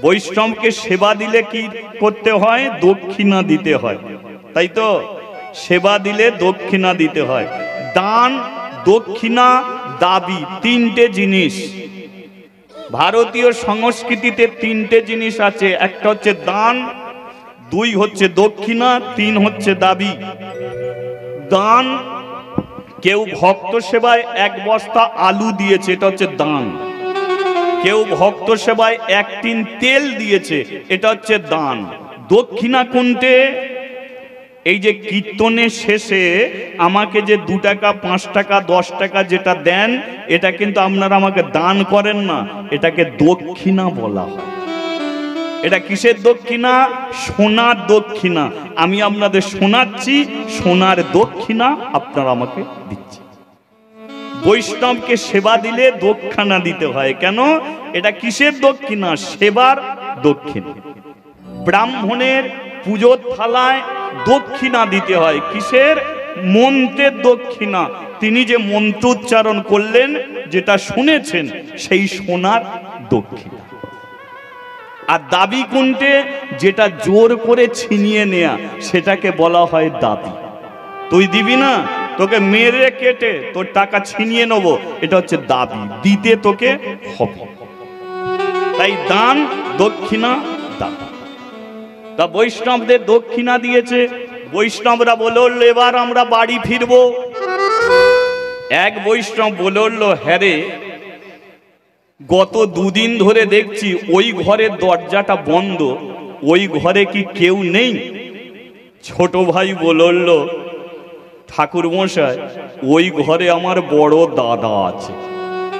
বৈষ্ণবকে সেবা দিলে কি করতে হয়? দক্ষিণা দিতে হয়, তাই তো? সেবা দিলে দক্ষিণা দিতে হয়। দান, দক্ষিণা, দাবি, তিনটে জিনিস ভারতীয় সংস্কৃতিতে। তিনটে জিনিস আছে, একটা হচ্ছে দান, দুই হচ্ছে দক্ষিণা, তিন হচ্ছে দাবি। দান, কেউ ভক্ত সেবায় এক বস্তা আলু দিয়েছে, এটা হচ্ছে দান। কেউ ভক্ত সেবায় এক টিন তেল দিয়েছে, এটা হচ্ছে দান। দক্ষিণা কোনটে? এই যে কীর্তনের শেষে আমাকে যে 2 টাকা 5 টাকা 10 টাকা যেটা দেন, এটা কিন্তু আপনারা আমাকে দান করেন না, এটাকে দক্ষিণা বলা হয়। এটা কিসের দক্ষিণা? সোনার দক্ষিণা। আমি আপনাদের শোনাচ্ছি, সোনার দক্ষিণা আপনারা আমাকে দিচ্ছেন। বৈষ্ণবকে সেবা দিলে দক্ষিণা দিতে হয়। কেন? এটা কিসের দক্ষিণা? সেবার দক্ষিণা। ব্রাহ্মণের পুজোর থালায় দক্ষিণা দিতে হয়। কিসের? মন্ত্রের দক্ষিণা। তিনি যে মন্ত্র উচ্চারণ করলেন, যেটা শুনেছেন, সেই সোনার দক্ষিণা। আর দাবি কোনটে? যেটা জোর করে ছিনিয়ে নেয়া, সেটাকে বলা হয় দাবি। তুই দিবি না, তোকে মেরে কেটে তোর টাকা ছিনিয়ে নেবো, এটা হচ্ছে দাবি। দিতে তোকে হবে। তাই দান, দক্ষিণা, দাবি। তা বৈষ্ণবদের দক্ষিণা দিয়েছে। বৈষ্ণবরা বলে উঠল, এবার আমরা বাড়ি ফিরবো। এক বৈষ্ণব বলে উঠল, হ্যাঁ রে, গত 2 দিন ধরে দেখছি ওই ঘরের দরজাটা বন্ধ, ওই ঘরে কি কেউ নেই? ছোট ভাই বলে উঠল, ঠাকুর মশাই, ওই ঘরে আমার বড় দাদা আছে।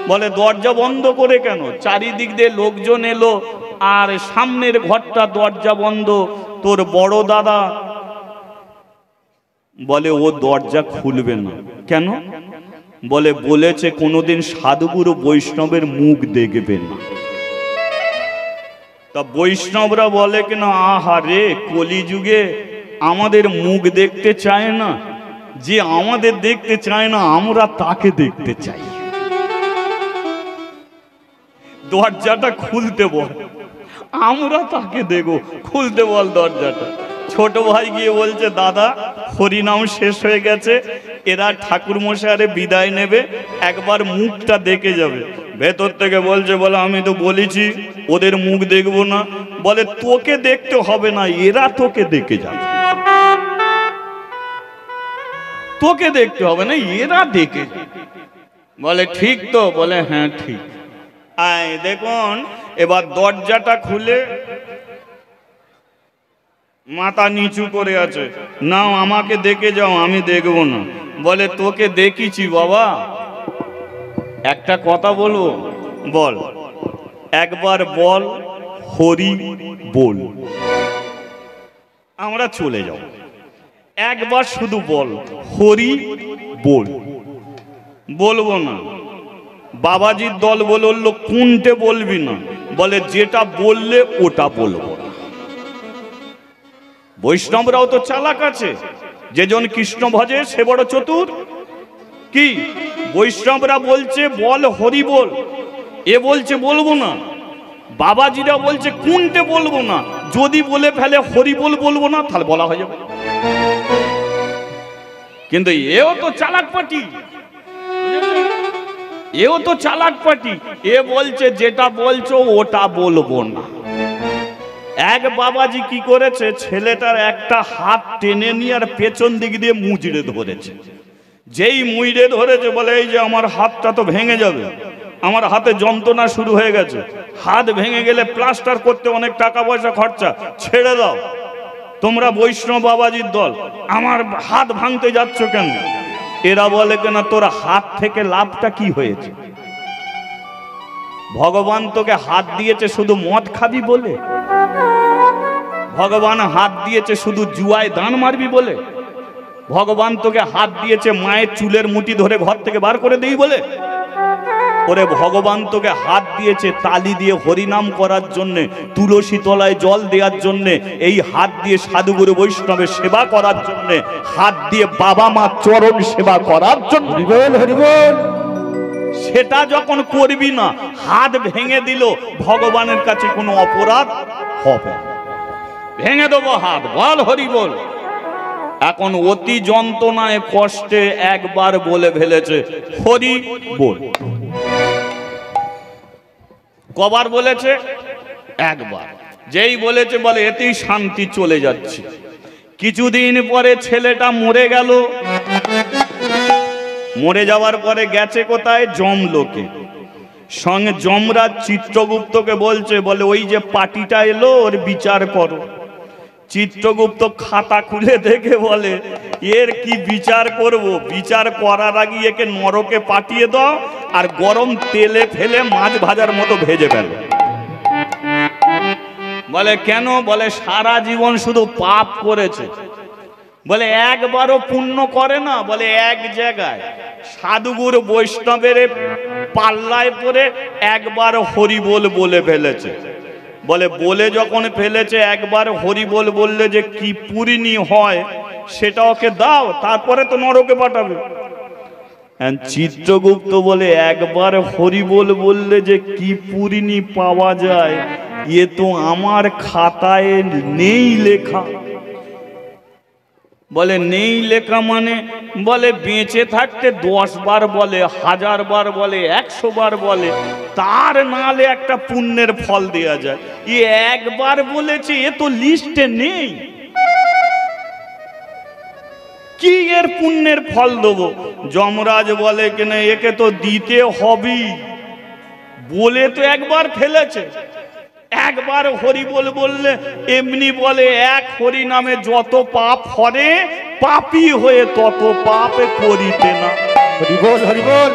বলে, দরজা বন্ধ করে কেন? চারিদিক দিয়ে লোকজন এলো, আর সামনের ঘরটা দরজা বন্ধ, তোর বড় দাদা। বলে, ও দরজা খুলবে না। কেন? বলে, বলেছে কোনোদিন সাধুগুরু বৈষ্ণবের মুখ দেখবে না। তা বৈষ্ণবরা বলে কিনা, আহারে, কলিযুগে আমাদের মুখ দেখতে চায় না। যে আমাদের দেখতে চায় না, আমরা তাকে দেখতে চাই। দরজাটা খুলতে বল, আমরা তাকে দেখো। খুলতে বল দরজাটা। ছোট ভাই গিয়ে বলছে, দাদা, হরিনাম শেষ হয়ে গেছে, এরা ঠাকুর মশাইরে বিদায় নেবে, একবার মুখটা দেখে যাবে। ভেতর থেকে বলছে, বলে, আমি তো বলেছি ওদের মুখ দেখবো না। বলে, তোকে দেখতে হবে না, এরা তোকে দেখে যাবে। তোকে দেখতে হবে না, এরা দেখে। বলে, ঠিক তো? বলে, হ্যাঁ ঠিক। আয় দেখুন, এবার দরজাটা খুলে মাথা নিচু করে আছে, নাও আমাকে দেখে যাও, আমি দেখবো না। বলে, তোকে দেখিছি বাবা, একটা কথা বলবো। বল। একবার বল, হরি বল, আমরা চলে যাও। একবার শুধু বল, হরি বল। বলবো না। বাবাজির দল বলল, কোনটে বলবি না? বলে, যেটা বললে ওটা বলবো। বৈষ্ণবরাও তো চালাক আছে, যেজন কৃষ্ণ ভজে সে বড় চতুর। কি? বৈষ্ণবরা বলছে বল হরি বল, এ বলছে বলবো না। বাবাজিরা বলছে কোনটে বলবো না, যদি বলে ফেলে হরি বল বলবো না, তাহলে বলা হয়ে যাবে। কিন্তু এও তো চালাক পার্টি, এও তো চালাক পার্টি। এ বলছে যেটা বলছো ওটা বলবো না। এক বাবাজি কি করেছে, ছেলেটার একটা হাত টেনে নিয়ে আর পেছন দিক দিয়ে মুচড়ে ধরেছে। যেই মুচড়ে ধরেছে, বলে, এই যে আমার হাতটা তো ভেঙে যাবে, আমার হাতে যন্ত্রণা শুরু হয়ে গেছে, হাত ভেঙে গেলে প্লাস্টার করতে অনেক টাকা পয়সা খরচা, ছেড়ে দাও। তোমরা বৈষ্ণব বাবাজির দল, আমার হাত ভাঙতে যাচ্ছ কেন? এরা বলে কেনা, তোর হাত থেকে লাভটা কি হয়েছে? ভগবান তোকে হাত দিয়েছে শুধু মদ খাবি বলে? ভগবান হাত দিয়েছে শুধু জুয়ায় দান মারবি বলে? ভগবান তোকে হাত দিয়েছে মায়ের চুলের মুঠি ধরে ঘর থেকে বার করে দেই বলে? ওরে, ভগবান তোকে হাত দিয়েছে তালি দিয়ে হরিনাম করার জন্যে, তুলসী তলায় জল দেওয়ার জন্যে, এই হাত দিয়ে সাধুগুরু বৈষ্ণবের সেবা করার জন্যে, হাত দিয়ে বাবা মা চরণ সেবা করার জন্য। সেটা যখন করবি না, হাত ভেঙে দিল, ভগবানের কাছে কোনো অপরাধ হবে, ভেঙে দেবো হাত, বল হরি বল। এখন অতি যন্ত্রণায় কষ্টে একবার বলে ফেলেছে হরি বল। কবার বলেছে? একবার। যেই বলেছে বলে এতেই শান্তি চলে যাচ্ছে। কিছুদিন পরে ছেলেটা মরে গেল। মরে যাওয়ার পরে গেছে কোথায়? যমলোকে। সঙ্গে যমরাজ চিত্রগুপ্তকে বলছে, বলে ওই যে পাটিটা এলো ওর বিচার করো। চিত্রগুপ্ত খাতা খুলে দেখে বলে এর কি বিচার করব? বিচার করার আগে একে নরকে পাঠিয়ে দাও আর গরম তেলে ফেলে মাছ ভাজার মতো ভেজে ফেল। বলে কেন? বলে সারা জীবন শুধু পাপ করেছে। বলে একবারও পুণ্য করে না। বলে এক জায়গায় সাধুগুরু বৈষ্ণবের পাল্লায় পরে একবার হরিবোল বলে ফেলেছে। বলে বলে যখন ফেলেছে, একবার হরিবোল বললে যে কি পুরিনি হয় সেটা ওকে দাও, তারপরে তো নরকে পাঠাবে। চিত্রগুপ্ত বলে একবার হরিবোল বললে যে কি পুরিনি পাওয়া যায় এ তো আমার খাতায় নেই লেখা। বলে নেই লেখা মানে? বলে বেঁচে থাকতে 10 বার বলে, 1000 বার বলে, 100 বার বলে, তার নালে একটা পুণ্যের ফল দেয়া যায়। এ একবার বলেছে, এ তো লিস্টে নেই, কি এর পুণ্যের ফল দেবো? যমরাজ বলে কিনা একে তো দিতে হবেই, বলে তো একবার ফেলেছে। একবার হরি বল বললে এমনি বলে এক হরি নামে যত পাপ করে পাপী হয়ে তত পাপ করিতে না। হরি বল হরি বল।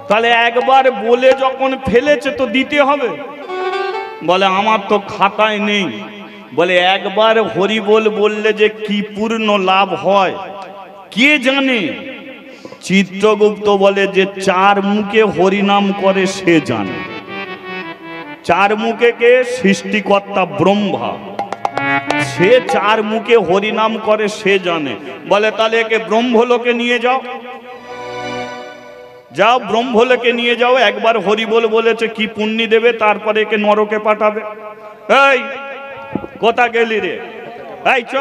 তাহলে একবার বলে যখন ফেলেছে তো দিতে হবে। বলে আমার তো খাতায় নেই। বলে একবার হরি বল বললে যে কি পূর্ণ লাভ হয় কে জানে? চিত্রগুপ্ত বলে যে 4 মুখে হরিনাম করে সে জানে। 4 মুখে কে? সৃষ্টিকর্তা ব্রহ্মা। সে 4 মুখে হরিনাম করে সে জানে। বলে তাহলে একে ব্রহ্মলোকে নিয়ে যাও। যাও ব্রহ্মলোকে নিয়ে যাও। একবার হরি বল বলেছে কি পুণ্যি দেবে, তারপরে একে নরকে পাঠাবে। এই কোথা গেলি রে? এই চ।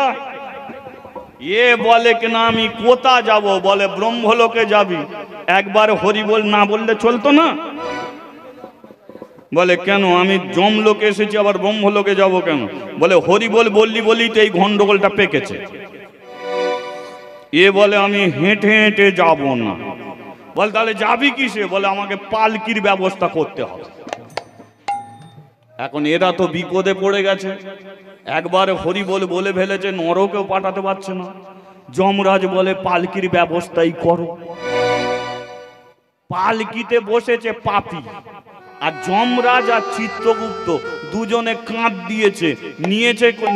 এ বলে কিনা আমি কোথা যাব? বলে ব্রহ্মলোকে যাবি। একবার হরি বল না বললে চলতো না। বলে কেন? আমি যমলোকে এসেছি আবার ব্রহ্মলোকে যাব কেন? বলে হরি বল বললি বলি তো এই গন্ডগোলটা পেকেছে। এ বলে আমি হেঁটে হেঁটে যাব না। বল তাহলে যাবি কিসে? বলে আমাকে পালকির ব্যবস্থা করতে হবে। এখন এরা তো বিপদে পড়ে গেছে। একবার হরি বল বলে ফেলেছে, নরকেও পাঠাতে পারছে না। যমরাজ বলে পালকির ব্যবস্থাই করো। পালকিতে বসেছে পাপী, আর যমরাজ আর চিত্রগুপ্ত দুজনে কাঁধ দিয়েছে,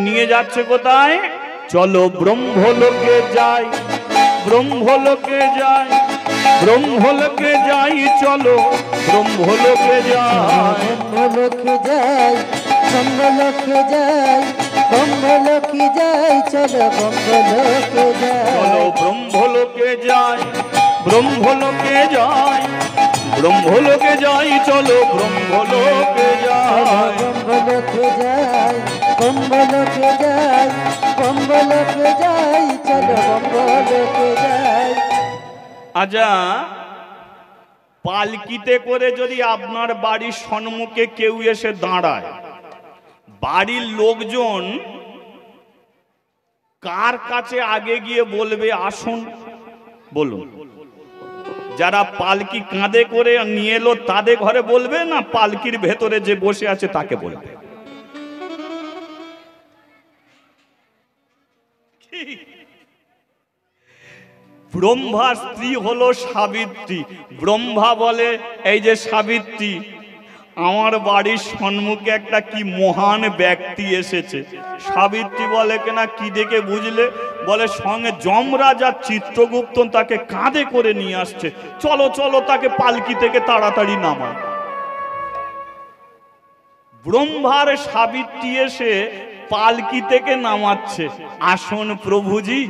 নিয়ে যাচ্ছে কোথায়? চলো ব্রহ্মলোকে যাই, ব্রহ্মলোকে যাই, ব্রহ্মলোকে যাই, চলো ব্রহ্মলোকে যাই, ব্রহ্মলোকে যাই, ব্রহ্মলোকে যাই, ব্রহ্মলোকে যাই, চলো ব্রহ্মলোকে যাই, চলো ব্রহ্মলোকে যাই, ব্রহ্মলোকে যাই, ব্রহ্মলোকে যাই, চলো ব্রহ্মলোকে যাই, ব্রহ্মলোকে যাই, ব্রহ্মলোকে যাই, ব্রহ্মলোকে যাই, চলো ব্রহ্মলোকে যাই। আচ্ছা, পালকিতে করে যদি আপনার বাড়ির সম্মুখে কেউ এসে দাঁড়ায়, বাড়ির লোকজন কার কাছে আগে গিয়ে বলবে আসুন? বলুন। যারা পালকি কাঁধে করে নিয়ে এলো তাদের ঘরে বলবে, না পালকির ভেতরে যে বসে আছে তাকে বলবে? ব্রহ্মার স্ত্রী হলো সাবিত্রী। ব্রহ্মা বলে এই যে সাবিত্রী, আমার বাড়ির সম্মুখে একটা কি মহান ব্যক্তি এসেছে। সাবিত্রী বলে কিনা কি দেখে বুঝলে? বলে সঙ্গে যমরাজ আর চিত্রগুপ্ত তাকে কাঁধে করে নিয়ে আসছে, চলো চলো তাকে পালকি থেকে তাড়াতাড়ি নামা। ব্রহ্মার সাবিত্রী এসে পালকি থেকে নামাচ্ছে, আসুন প্রভুজি।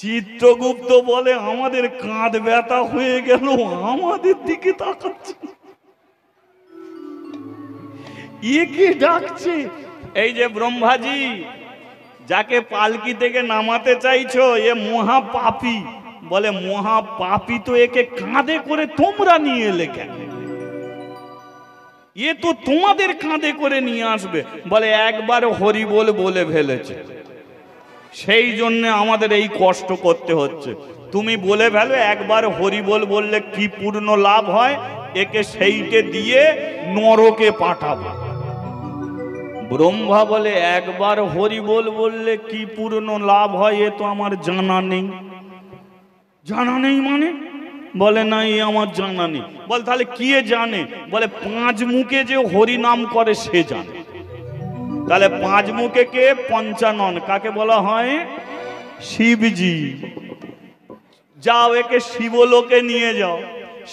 চিত্রগুপ্ত বলে আমাদের কাঁধ ব্যথা হয়ে গেল, আমাদের দিকে তাকাচ্ছে, একে ডাকছে। এই যে ব্রহ্মাজি যাকে পালকি থেকে নামাতে চাইছো, এ মহা পাপী। বলে মহা পাপী তো একে কাঁধে করে তোমরা নিয়ে এলে কেন? এ তো তোমাদের কাঁধে করে নিয়ে আসবে। বলে একবার হরি বলে ফেলেছে, সেই জন্য আমাদের এই কষ্ট করতে হচ্ছে। তুমি বলে ফেলো একবার হরি বললে কি পূর্ণ লাভ হয়, একে সেইটে দিয়ে নরকে পাঠাবো। ব্রহ্মা বলে একবার হরি বললে কি পূর্ণ লাভ হয় এ তো আমার জানা নেই। জানা নেই মানে? বলে না, এ আমার জানা নেই। বল তাহলে কি জানে? বলে 5 মুখে যে হরি নাম করে সে জানে। তাহলে 5 মুখে কে? পঞ্চানন। কাকে বলা হয়? শিবজি। যাও একে শিবলোকে নিয়ে যাও,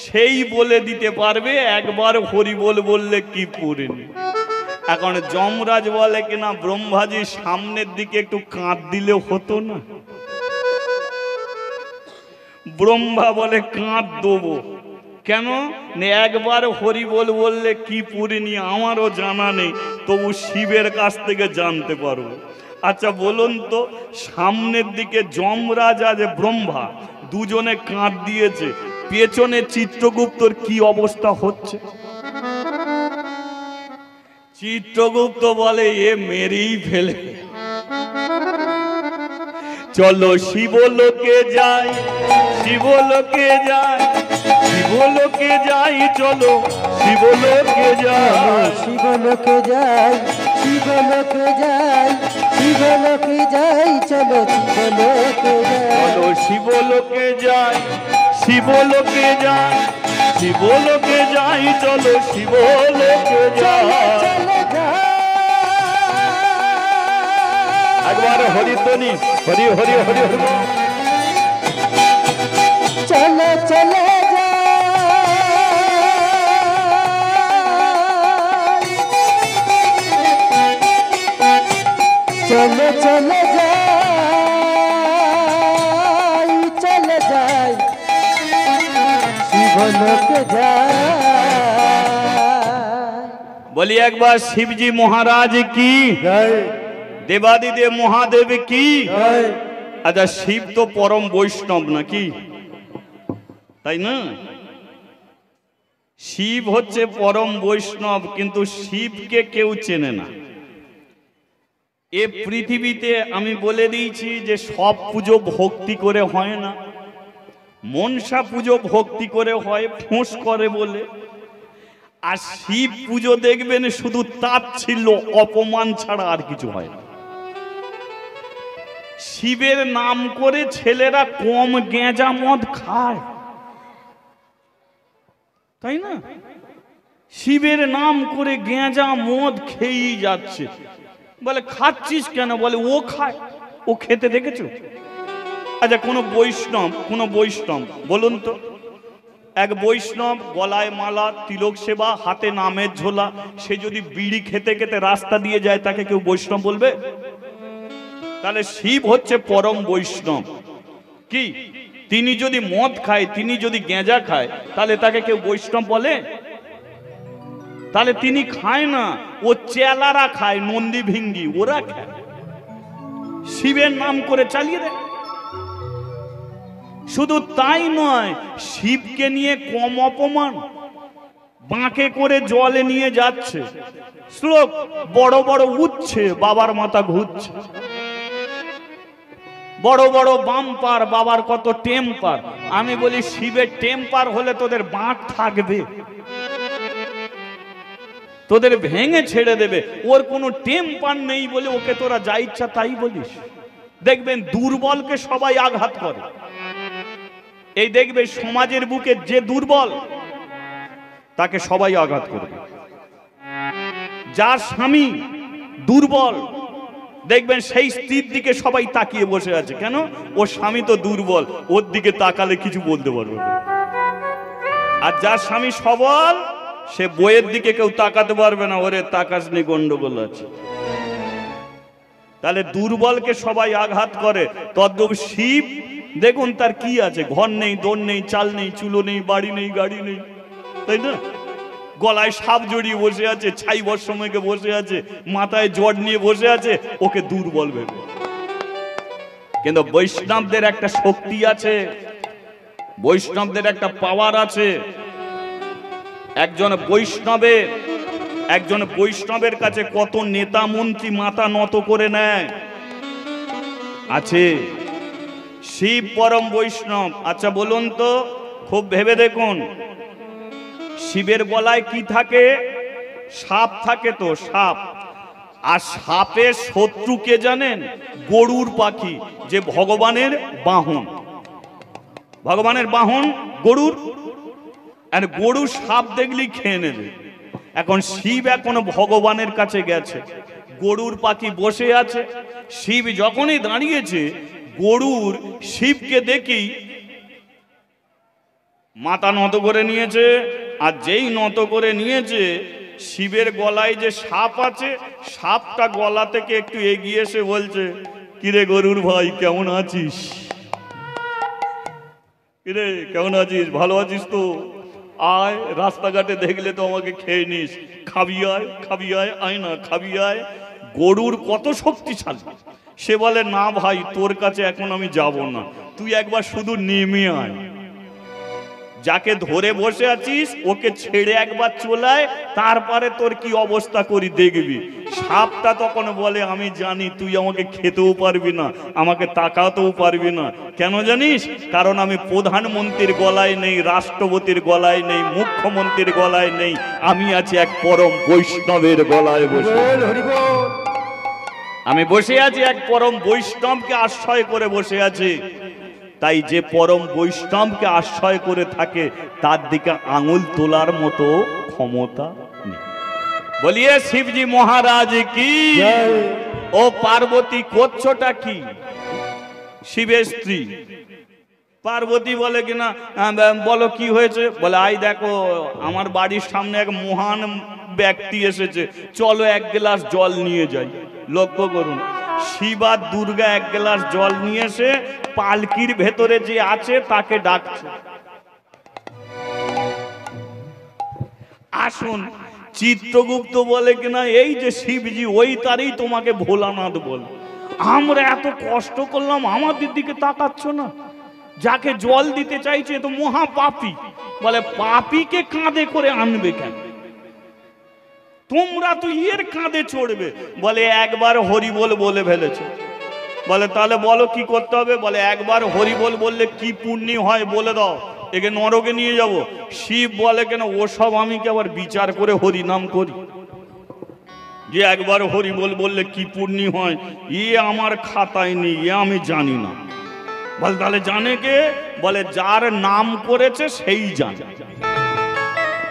সেই বলে দিতে পারবে একবার হরি বললে কি পূর্ণ। এখন যমরাজ বলে কিনা ব্রহ্মাজি সামনের দিকে একটু কাঁধ দিলে হতো না? ব্রহ্মা বলে কাঁধ দেবো কেন? একবার হরি বললে কি পূর্ণি আমারও জানা নেই, তবু শিবের কাছ থেকে জানতে পারবো। আচ্ছা বলুন তো, সামনের দিকে যমরাজ আর ব্রহ্মা দুজনে কাঁধ দিয়েছে, পেছনে চিত্রগুপ্তর কি অবস্থা হচ্ছে? চিত্রগুপ্ত বলে এ মেরেই ফেলে, চলো শিবলোকে যাই, শিবলোকে যাই, শিবলোকে যাই, চলো শিবলোকে যাই, শিবলোকে যাই, শিবলোকে যাই, শিবলোকে যাই, চলো শিবলোকে যাই, চলো শিবলোকে যাই, শিবলোকে যাই, শিবলোকে যাই, চলো শিবলোকে যাই। একবার হরিধ্বনি, হরি হরি হরি হরি। চলো চলে চলে চলে যাই, চলে যাই, শিবলোকে যাই। বলি একবার শিবজি মহারাজ কি, দেবাদিদেব মহাদেব কি। আচ্ছা শিব তো পরম বৈষ্ণব নাকি, তাই না? শিব হচ্ছে পরম বৈষ্ণব, কিন্তু শিবকে কেউ চেনে না। এ পৃথিবীতে আমি বলে দিয়েছি যে সব পুজো ভক্তি করে হয় না, মনসা পুজো ভক্তি করে হয়, ফোঁস করে বলে। আর শিব পুজো দেখবেন শুধু তাচ্ছিল্য অপমান ছাড়া আর কিছু হয় না। শিবের নাম করে ছেলেরা কম গেঁজা মদ খায়, তাই না? শিবের নাম করে গেঁজা মদ খেয়েই যাচ্ছে। বলে খাচ্ছিস কেন? বলে ও খায়, ও খেতে দেখেছো? আচ্ছা কোন বৈষ্ণব বলুন তো, এক বৈষ্ণব গলায় মালা, তিলক সেবা, হাতে নামের ঝোলা, সে যদি বিড়ি খেতে খেতে রাস্তা দিয়ে যায় তাকে কেউ বৈষ্ণব বলবে? তাহলে শিব হচ্ছে পরম বৈষ্ণব। কি তিনি যদি মদ খায়, তিনি যদি গেঁজা খায়, তাহলে তাকে কেউ বৈষ্ণব বলে? তাহলে তিনি খায় না, ও চেলারা খায়, নন্দী ভিঙ্গি ওরা খায়, শিবের নাম করে চালিয়ে দেয়। শুধু তাই নয়, শিবকে নিয়ে কম অপমান, বাঁকে করে জলে নিয়ে যাচ্ছে, শ্লোক বড় বড় উঠছে, বাবার মাথা ঘুরছে, বড় বড় বাম্পার, বাবার কত টেম্পার। আমি বলি শিবের টেম্পার হলে তোদের বাঁক থাকবে, তোদের ভেঙে ছেড়ে দেবে। ওর কোনো টেম্পার নেই বলে ওকে তোরা যা ইচ্ছা তাই বলিস। দেখবেন দুর্বলকে সবাই আঘাত করে। এই দেখবে সমাজের বুকে যে দুর্বল তাকে সবাই আঘাত করবে। যার স্বামী দুর্বল দেখবেন সেই স্ত্রীর দিকে সবাই তাকিয়ে বসে আছে, কেন? ওর স্বামী তো দুর্বল, ওর দিকে তাকালে কিছু বলতে পারবে না। আর যার স্বামী সবল সে বইয়ের দিকে কেউ তাকাতে পারবে না, ওরে তাকাস নি, গন্ডগোল আছে। তাহলে দুর্বলকে সবাই আঘাত করে। তদ্রূপ শিব দেখুন তার কি আছে, ঘর নেই, দোর নেই, চাল নেই, চুলো নেই, বাড়ি নেই, গাড়ি নেই, তাই না? গলায় সাপ জড়িয়ে বসে আছে, ছাই বর্ষময়কে বসে আছে, মাথায় জট নিয়ে বসে আছে, ওকে দুর্বল ভেবে। কিন্তু বৈষ্ণবদের একটা শক্তি আছে, বৈষ্ণবদের একটা পাওয়ার আছে। একজন বৈষ্ণবের কাছে কত নেতা মন্ত্রী মাথা নত করে নেয় আছে। শিব পরম বৈষ্ণব। আচ্ছা বলুন তো, খুব ভেবে দেখুন, শিবের গলায় কি থাকে? সাপ থাকে তো, সাপ। আর সাপের শত্রু কে জানেন? গরুর পাখি, যে ভগবানের বাহন। ভগবানের বাহন গরুর, আর গরু সাপ দেখলেই খেয়ে নেবে। এখন শিব এখনো ভগবানের কাছে গেছে, গরুর পাখি বসে আছে। শিব যখনই দাঁড়িয়েছে, গরুর শিবকে দেখি মাথা নত করে নিয়েছে। আর যেই নত করে নিয়েছে, শিবের গলায় যে সাপ আছে, সাপটা গলা থেকে একটু এগিয়ে এসে বলছে, কিরে গরুর ভাই, কেমন আছিস? কিরে কেমন আছিস? ভালো আছিস তো? আয়, রাস্তাঘাটে দেখলে তো আমাকে খেয়ে নিস, খাবি আয়, খাবি আয়, আয় না, খাবি আয়। গরুর কত শক্তিশালী। সে বলে, না ভাই, তোর কাছে এখন আমি যাব না, তুই একবার শুধু নেমে আয়। যাকে ধরে বসে আছিস ওকে ছেড়ে একবার চলায়, তারপরে তোর কি অবস্থা করি দেখবি। সাপটা তখন বলে, আমি জানি তুই আমাকে খেতেও পারবি না, আমাকে তাকাতেও পারবি না। কেন জানিস? কারণ আমি প্রধানমন্ত্রীর গলায় নেই, রাষ্ট্রপতির গলায় নেই, মুখ্যমন্ত্রীর গলায় নেই, আমি আছি এক পরম বৈষ্ণবের গলায় বসে। আমি বসে আছি এক পরম বৈষ্ণবকে আশ্রয় করে বসে আছি। তাই যে পরম বৈষ্ণবকে আশ্রয় করে থাকে, তার দিকে আঙুল তোলার মতো ক্ষমতা নেই। বলিয়ে শিবজি মহারাজ কি। ও পার্বতী, করছোটা কি? শিবের স্ত্রী পার্বতী বলে কিনা, বলো কি হয়েছে? বলে, আই দেখো, আমার বাড়ির সামনে এক মহান ব্যক্তি এসেছে, চলো এক গ্লাস জল নিয়ে যাই। লক্ষ্য করুন, শিব আর দুর্গা এক গ্লাস জল নিয়ে এসে পালকির ভেতরে যে আছে তাকে ডাকছে, আসুন। চিত্রগুপ্ত বলে কিনা, এই যে শিবজি, ওই তারই তোমাকে ভোলানাথ বল। আমরা এত কষ্ট করলাম, আমাদের দিকে তাকাচ্ছ না? যাকে জল দিতে চাইছে তো মহা পাপী। বলে, পাপীকে কাঁধে করে আনবে কেন? তোমরা তো এর কাঁধে চড়বে। বলে, একবার হরিবোল বলে ফেলেছে। বলে, তাহলে বলো কি করতে হবে? বলে, একবার হরিবোল বললে কি পুণ্য হয় বলে দাও, একে নরকে নিয়ে যাব। শিব বলে, কেন ওসব আমি কি আবার বিচার করে হরিনাম করি? যে একবার হরিবোল বললে কি পুণ্য হয়, আমার খাতায় নেই, আমি জানি না। বলে, তাহলে জানে কে? বলে, যার নাম করেছে সেই জানে।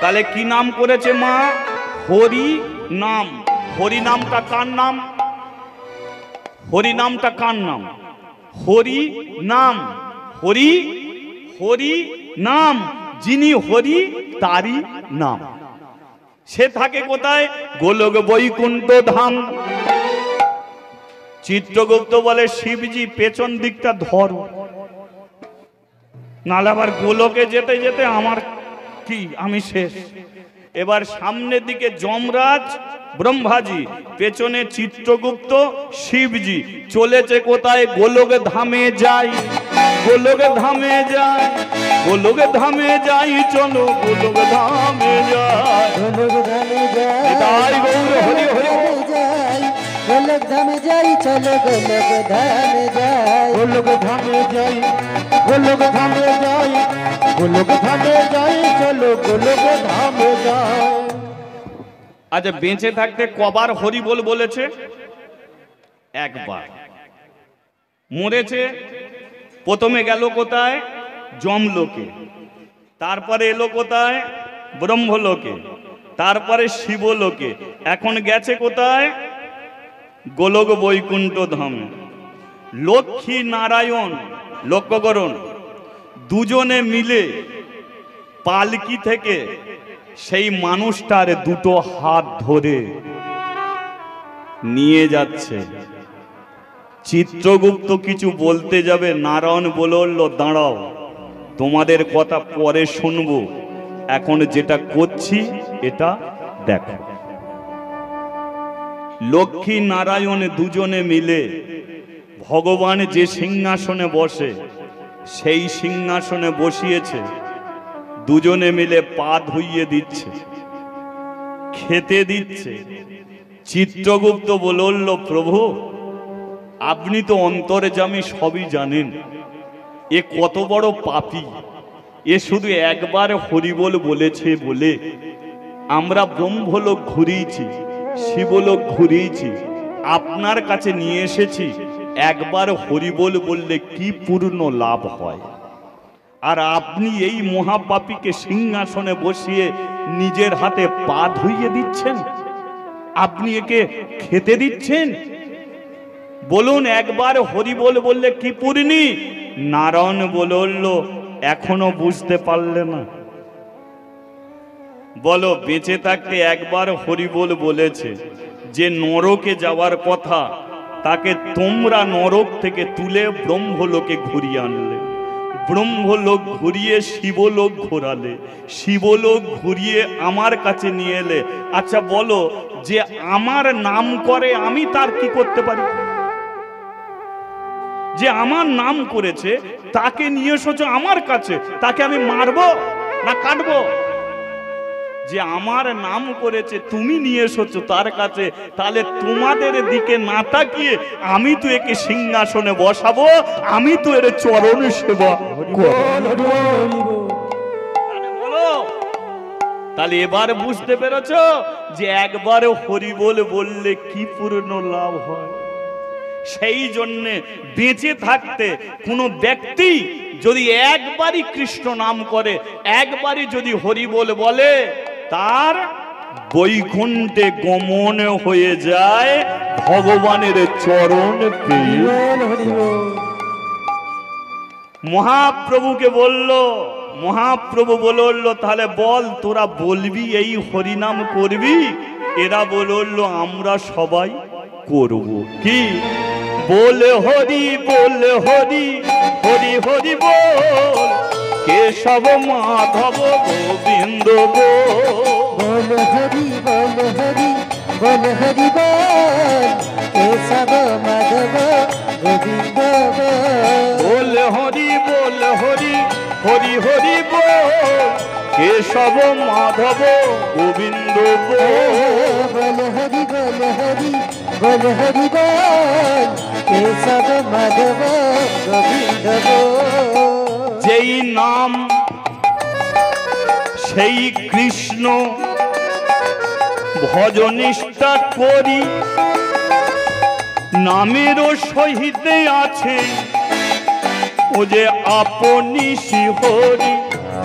তাহলে কি নাম করেছে মা? হরি নাম। হরি নামটা কার নাম? হরি নামটা কার নাম? হরি নাম। হরি, হরি নাম। যিনি হরি তারই নাম। সে থাকে কোথায়? গোলক বৈকুণ্ঠ ধাম। চিত্রগুপ্ত বলে, শিবজি পেছন দিকটা ধরো, নাহলে আবার গোলকে যেতে যেতে আমার কি, আমি শেষ। এবার সামনের দিকে যমরাজ ব্রহ্মাজি, পেছনে চিত্রগুপ্ত, শিবজি চলেছে কোথায়? গোলক ধামে যাই, গোলক ধামে যাই, গোলক ধামে যাই, চলো গোলক ধামে যাই, গোলক ধামে যাই, তাই গৌর হরি হরি যাই, গোলক ধামে যাই, চলো গোলক ধামে যাই, গোলক ধামে যাই, গোলক ধামে যাই, গোলক ধামে যাই, চলো গোলক ধামে যাই। আচ্ছা, বেঁচে থাকতে কবার হরিবোল বলেছে? একবার। মরেছে, প্রথমে গেল কোথায়? যমলোকে, তারপরে এলো কোথায়? ব্রহ্মলোকে, তারপরে শিবলোকে, এখন গেছে কোথায়? গোলক বৈকুণ্ঠ ধামে। লক্ষ্মী নারায়ণ, লক্ষ্য করুন, দুজনে মিলে পালকি থেকে সেই মানুষটার দুটো হাত ধরে নিয়ে যাচ্ছে। চিত্রগুপ্ত কিছু বলতে যাবে, নারায়ণ বলল দাঁড়াও, তোমাদের কথা পরে শুনবো, এখন যেটা করছি এটা দেখো। লক্ষ্মী নারায়ণ দুজনে মিলে ভগবান যে সিংহাসনে বসে সেই সিংহাসনে বসিয়েছে, দুজনে মিলে পা ধুইয়ে দিচ্ছে, খেতে দিচ্ছে। চিত্রগুপ্ত বলল প্রভু, আপনি তো অন্তর্যামী, সবই জানেন, এ কত বড় পাপী, এ শুধু একবার হরিবোল বলেছে বলে আমরা ব্রহ্মলোক ঘুরিয়েছি, শিবলোক ঘুরিয়েছি, আপনার কাছে নিয়ে এসেছি। একবার হরিবোল বললে কি পূর্ণ লাভ হয়, আর আপনি এই মহাপাপীকে সিংহাসনে বসিয়ে নিজের হাতে পা ধুইয়ে দিচ্ছেন, আপনি একে খেতে দিচ্ছেন। বলুন একবার হরিবোল বললে কি পূর্ণি? নারায়ণ বলল এখনো বুঝতে পারলে না? বলো, বেঁচে থাকতে একবার হরিবোল বলেছে, যে নরকে যাওয়ার কথা তাকে তোমরা নরক থেকে তুলে ব্রহ্মলোকে ঘুরিয়ে আনলে, ব্রহ্মলোক ঘুরিয়ে শিবলোক ঘোরালে, শিবলোক ঘুরিয়ে আমার কাছে নিয়ে এলে। আচ্ছা বলো, যে আমার নাম করে আমি তার কি করতে পারি? যে আমার নাম করেছে তাকে নিয়ে এসেছো আমার কাছে, তাকে আমি মারবো না কাটবো? যে আমার নাম করেছে তুমি নিয়ে এসেছো তার কাছে, তাহলে তোমাদের দিকে না তাকিয়ে আমি তো একে সিংহাসনে বসাবো, আমি তো এর চরণ সেবা করবো। বলো, তাহলে এবার বুঝতে পেরেছো যে একবার হরিবোল বললে কি পূর্ণ লাভ হয়। সেই জন্যে বেঁচে থাকতে কোনো ব্যক্তি যদি একবারই কৃষ্ণ নাম করে, একবারই যদি হরিবোল বলে, তার বৈকুণ্ঠে গমন হয়ে যায় ভগবানের চরণ পেয়ে। মহাপ্রভুকে বলল, মহাপ্রভু বলল তাহলে বল তোরা বলবি এই হরিনাম করবি? এরা বলল আমরা সবাই করব। কি বল হরি বল হরি, হরি হরি বল, কেশব মাধব গোবিন্দ বল হরি বল হরি বল হরি বল, কেশব মাধব গোবিন্দ বল হরি বল হরি, হরি হরি বল, কেশব মাধব গোবিন্দ বল হরি বল হরি বল হরি বল, কেশব মাধব গোবিন্দ। যেই নাম সেই কৃষ্ণ ভজনিষ্ঠা করি, নামেরও সহিতে আছে ও যে আপনি শিহরি।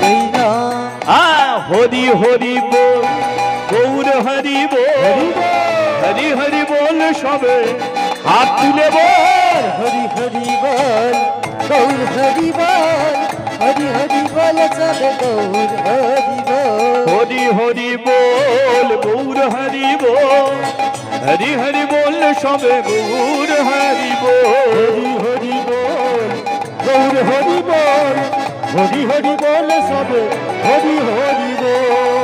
এই নাম হরি হরি বল, গৌর হরি বল, হরি হরি বল, সবে হাত তুলে বল, হরি হরি বল, গৌর হরি বল, হরি হরি বল, সবে গৌর হরি বল। হরি হরি বল, গৌর হরি বল, হরি হরি বল, সবে গৌর হরি বল। হরি হরি বল, গৌর হরি বল, হরি হরি বল, সবে হরি হরি বল।